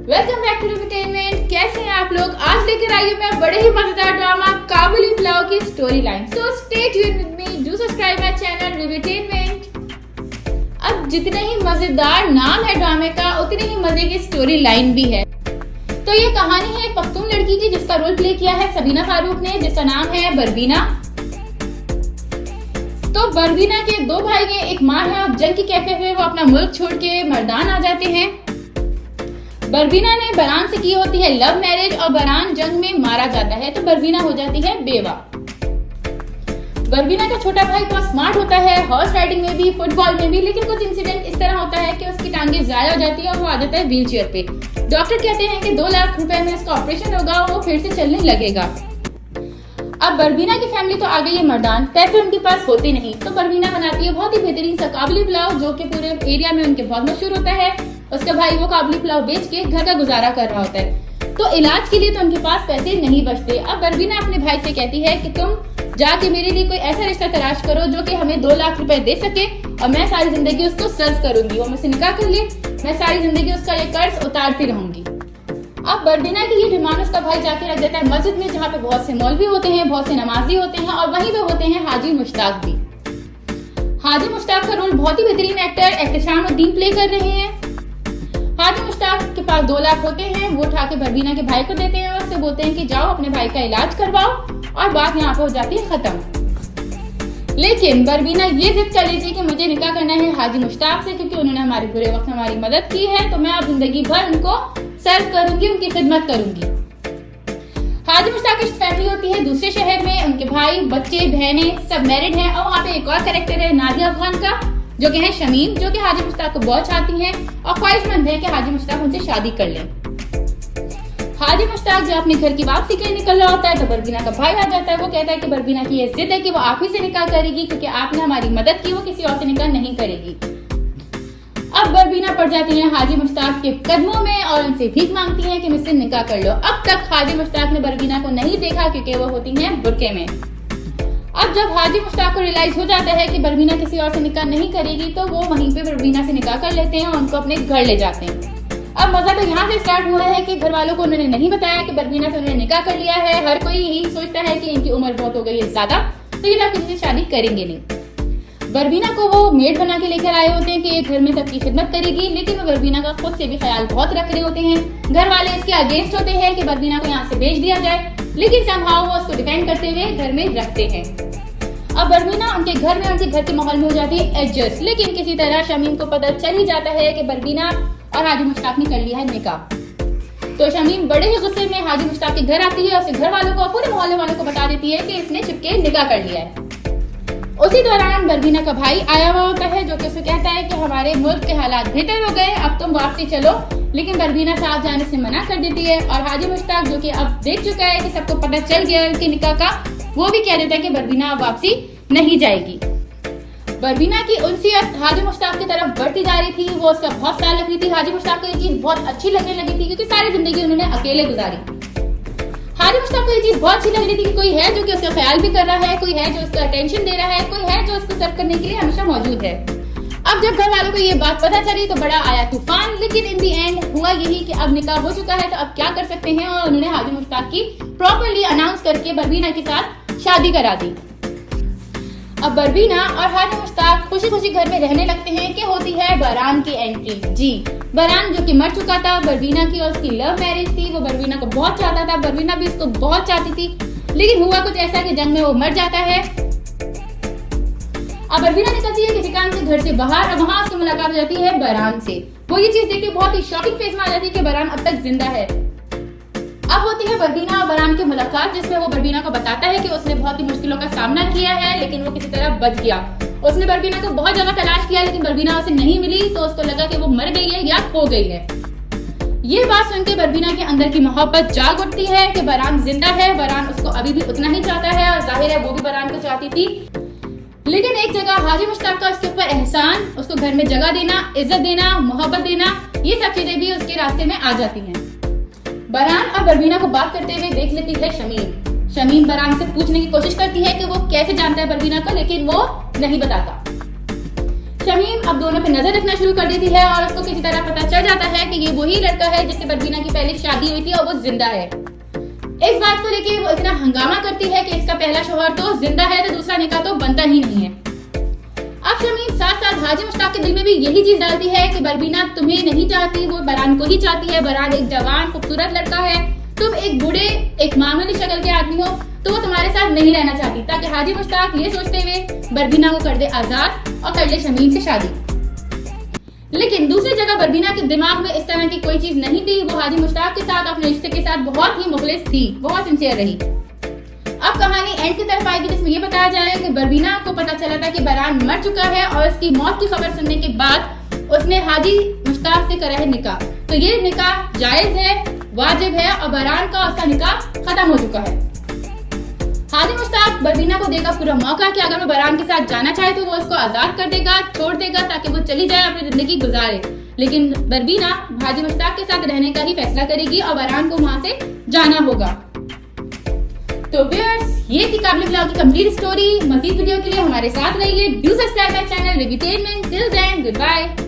Welcome back to entertainment. कैसे हैं आप लोग? आज लेकर आई हूं मैं बड़े ही मजेदार ड्रामा काबुली पुलाव की story line. So stay tuned with me, do subscribe my channel entertainment. अब जितने ही मजेदार नाम है ड्रामे का, उतनी ही मजे की स्टोरी लाइन भी है। तो ये कहानी है एक पख्तून लड़की की जिसका रोल प्ले किया है सबीना फारूक ने, जिसका नाम है बरबीना। तो बरबीना के दो भाई हैं, एक माँ है। और जंग की कैफियत में वो अपना मुल्क छोड़ के मर्दान आ जाते हैं। बरबीना ने बरान से की होती है लव मैरिज और बरान जंग में मारा जाता है, तो बरबीना हो जाती है बेवा। बरबीना का छोटा भाई बहुत स्मार्ट होता है, हॉर्स राइडिंग में भी, फुटबॉल में भी। लेकिन कुछ इंसिडेंट इस तरह होता है कि उसकी टांगे जाया हो जाती है और वो आ जाता है व्हील चेयर पे। डॉक्टर कहते हैं कि 2 लाख रुपए में इसका ऑपरेशन होगा और वो फिर से चलने लगेगा। अब बरबीना की फैमिली तो आ गई है मर्दान, पैसे उनके पास होते नहीं, तो बरबीना बनाती है बहुत ही बेहतरीन सा काबुली पुलाव, जो कि पूरे एरिया में उनके बहुत मशहूर होता है। उसका भाई वो काबुली पुलाव बेच के घर का गुजारा कर रहा होता है। तो इलाज के लिए तो उनके पास पैसे नहीं बचते। अब बरबीना अपने भाई से कहती है कि तुम जाके मेरे लिए कोई ऐसा रिश्ता तलाश करो जो कि हमें 2 लाख रुपए दे सके और मैं सारी जिंदगी उसको सर्व करूंगी। वो मुझसे निकाह कर ले, मैं सारी जिंदगी उसका ये कर्ज उतारती रहूंगी। अब बरबीना की ये डिमांड उसका भाई जाके रख देता है मस्जिद में, जहाँ पे बहुत से मौलवी होते हैं, बहुत से नमाजी होते हैं और वहीं पे होते हैं हाजी मुश्ताक भी। हाजी मुश्ताक का रोल बहुत ही बेहतरीन एक्टर एहतशामुद्दीन प्ले कर रहे हैं। हाजी मुश्ताक के पास 2 लाख होते हैं, वो उठा के बरबीना के भाई को देते हैं और उससे बोलते हैं कि जाओ अपने भाई का इलाज करवाओ, और बात यहाँ पे हो जाती है खत्म। लेकिन बरबीना ये जिद कर लेती है कि मुझे निकाह करना है हाजी मुश्ताक से, क्योंकि उन्होंने हमारे बुरे वक्त में हमारी मदद की है, तो मैं अब जिंदगी भर उनको सर्व करूंगी, उनकी खिदमत करूंगी। हाजी मुश्ताक की फैमिली होती है दूसरे शहर में, उनके भाई, बच्चे, बहनें सब मैरिड हैं। और वहाँ पे एक और कैरेक्टर है नादिया अफगान का, जो कि है शमीम, जो कि हाजी मुश्ताक को बहुत चाहती हैं और ख्वाहिशमंद है कि हाजी मुश्ताक उनसे शादी कर लें। हाजी मुश्ताक जब अपने घर की वापसी के लिए निकल रहा होता है तो बरबीना का भाई आ जाता है। वो कहता है कि बरबीना की ये जिद है कि वो आप ही से निकाह करेगी, क्योंकि आपने हमारी मदद की, वो किसी और से निकाह नहीं करेगी। अब बरबीना पड़ जाती है हाजी मुश्ताक के कदमों में और उनसे भीख मांगती है कि मुझसे निकाह कर लो। अब तक हाजी मुश्ताक ने बरबीना को नहीं देखा, क्योंकि वो होती है बुरके में। अब जब हाजी मुश्ताक को रियलाइज हो जाता है कि बरबीना किसी और से निकाह नहीं करेगी, तो वो वहीं पे बरबीना से निकाह कर लेते हैं और उनको अपने घर ले जाते हैं। अब मजा तो यहाँ से स्टार्ट हुआ है कि घर वालों को उन्होंने नहीं बताया कि बरबीना से उन्होंने निकाह कर लिया है। हर कोई यही सोचता है कि इनकी उम्र बहुत हो गई है ज्यादा, तो ये लोग किसी से शादी करेंगे नहीं। बरबीना को वो मेड बना के लेकर आए होते हैं कि ये घर में सबकी खिदमत करेगी, लेकिन वो बरबीना का खुद से भी ख्याल बहुत रख रहे होते हैं। घर वाले इसके अगेंस्ट होते हैं कि बरबीना को यहाँ से भेज दिया जाए, लेकिन समहाउ वो उसको डिफेंड करते हुए घर में रखते हैं। अब बरबीना उनके घर में, उनके घर के माहौल में हो जाती है एडजस्ट, लेकिन किसी तरह शमीम को पता चल ही जाता है कि बरबीना और हाजी मुश्ताक ने कर लिया है निकाह। तो शमीम बड़े ही गुस्से में हाजी मुश्ताक के घर आती है और उसके घर वालों को, पूरे मोहल्ले वालों को बता देती है कि इसने चुपके निकाह कर लिया है। उसी दौरान बरबीना का भाई आया हुआ होता है, जो कि उसे कहता है कि हमारे मुल्क के हालात बेहतर हो गए, अब तुम वापसी चलो। लेकिन बरबीना साथ जाने से मना कर देती है और हाजी मुश्ताक, जो कि अब देख चुका है कि सबको पता चल गया है उनके निकाह का, वो भी कह देता है कि बरबीना अब वापसी नहीं जाएगी। बरबीना की उनसियत हाजी मुश्ताक की तरफ बढ़ती जा रही थी, वो उसका बहुत ख्याल रख रही थी। हाजी मुश्ताक को ये चीज बहुत अच्छी लगने लगी थी, क्योंकि सारी जिंदगी उन्होंने अकेले गुजारी। हाजी मुश्ताक को ये चीज बहुत अच्छी लग रही थी कि कोई है जो कि उसका ख्याल भी कर रहा है, कोई है जो उसका अटेंशन दे रहा है, कोई है जो उसको सर्व करने के लिए हमेशा मौजूद है। अब जब घर वालों को ये बात पता चली तो बड़ा आया तूफान, लेकिन इन दी एंड हुआ यही कि अब निकाह हो चुका है, तो अब क्या कर सकते हैं, और उन्होंने हाजी मुश्ताक की प्रॉपरली अनाउंस करके बरबीना के साथ शादी करा दी। अब बरबीना और हाजी मुश्ताक खुशी खुशी घर में रहने लगते हैं कि होती है बरान की एंट्री। जी, बरान जो कि मर चुका था, बरबीना की और उसकी लव मैरिज थी, वो बरबीना को बहुत चाहता था, बरबीना भी उसको बहुत चाहती थी, लेकिन हुआ कुछ ऐसा कि जंग में वो मर जाता है। अब बरबीना निकलती है किसी काम से घर से बाहर और वहां उसकी मुलाकात हो जाती है बरान से। वो ये चीज देख के बहुत ही शॉकिंग फेस में आ जाती है कि बरान अब तक जिंदा है। अब होती है बरबीना और बरान की मुलाकात, जिसमें वो बरबीना को बताता है कि उसने बहुत ही मुश्किलों का सामना किया है, लेकिन वो किसी तरह बच गया। उसने बरबीना को बहुत जगह तलाश किया, लेकिन बरबीना उसे नहीं मिली, तो उसको लगा कि वो मर गई है या खो गई है। ये बात सुनकर बरबीना के अंदर की मोहब्बत जाग उठती है कि बरान जिंदा है, बरान उसको अभी भी उतना ही चाहता है और जाहिर है वो भी बरान को चाहती थी। लेकिन एक जगह हाजी मुश्ताक का उसके ऊपर एहसान, उसको घर में जगह देना, इज्जत देना, मोहब्बत देना, ये सब चीजें भी उसके रास्ते में आ जाती हैं। बरान और बरबीना को बात करते हुए देख लेती है शमीम। शमीम बरान से पूछने की कोशिश करती है कि वो कैसे जानता है बरबीना को, लेकिन वो नहीं बताता। शमीम अब दोनों पे नजर रखना शुरू कर देती है और उसको किसी तरह पता चल जाता है कि ये वही लड़का है जिससे बरबीना की पहले शादी हुई थी और वो जिंदा है। इस बात को लेके वो इतना हंगामा करती है कि इसका पहला शौहर तो जिंदा है तो दूसरा निकाह तो बनता ही नहीं है। अब शमीम साथ साथ हाजी मुश्ताक के दिल में भी यही चीज डालती है कि बरबीना तुम्हें नहीं चाहती, वो बरहान को ही चाहती है। बरहान एक जवान खूबसूरत लड़का है, तुम एक बूढ़े एक मामूली शक्ल के आदमी हो, तो वो तुम्हारे साथ नहीं रहना चाहती, ताकि हाजी मुश्ताक ये सोचते हुए बरबीना को कर दे आजाद और कर ले शमीम से शादी। लेकिन दूसरी जगह बरबीना के दिमाग में इस तरह की कोई चीज नहीं थी। वो हाजी मुश्ताक के साथ अपने रिश्ते के साथ बहुत ही मुखलिस थी, बहुत सिंसियर रही। अब कहानी एंड की तरफ आएगी जिसमें ये बताया जाएगा कि बरबीना को पता चला था कि बरहान मर चुका है और उसकी मौत की खबर सुनने के बाद उसने हाजी मुश्ताक से करा है निकाह। तो ये निकाह जायज है, वाजिब है और बरहान का उसका निकाह खत्म हो चुका है। हाजी मुश्ताक बरबीना को देगा पूरा मौका कि अगर वो बरहान के साथ जाना चाहे तो वो उसको आजाद कर देगा, छोड़ देगा ताकि वो चली जाए, अपनी जिंदगी गुजारे। लेकिन बरबीना हाजी मुश्ताक के साथ रहने का ही फैसला करेगी और बरहान को वहां से जाना होगा। तो व्यूअर्स, ये थी काबिल ब्लॉग की कंप्लीट स्टोरी। मजीद वीडियो के लिए हमारे साथ रहिए। डू सब्सक्राइब माय चैनल रिविटेनमेंट। Till then, good bye.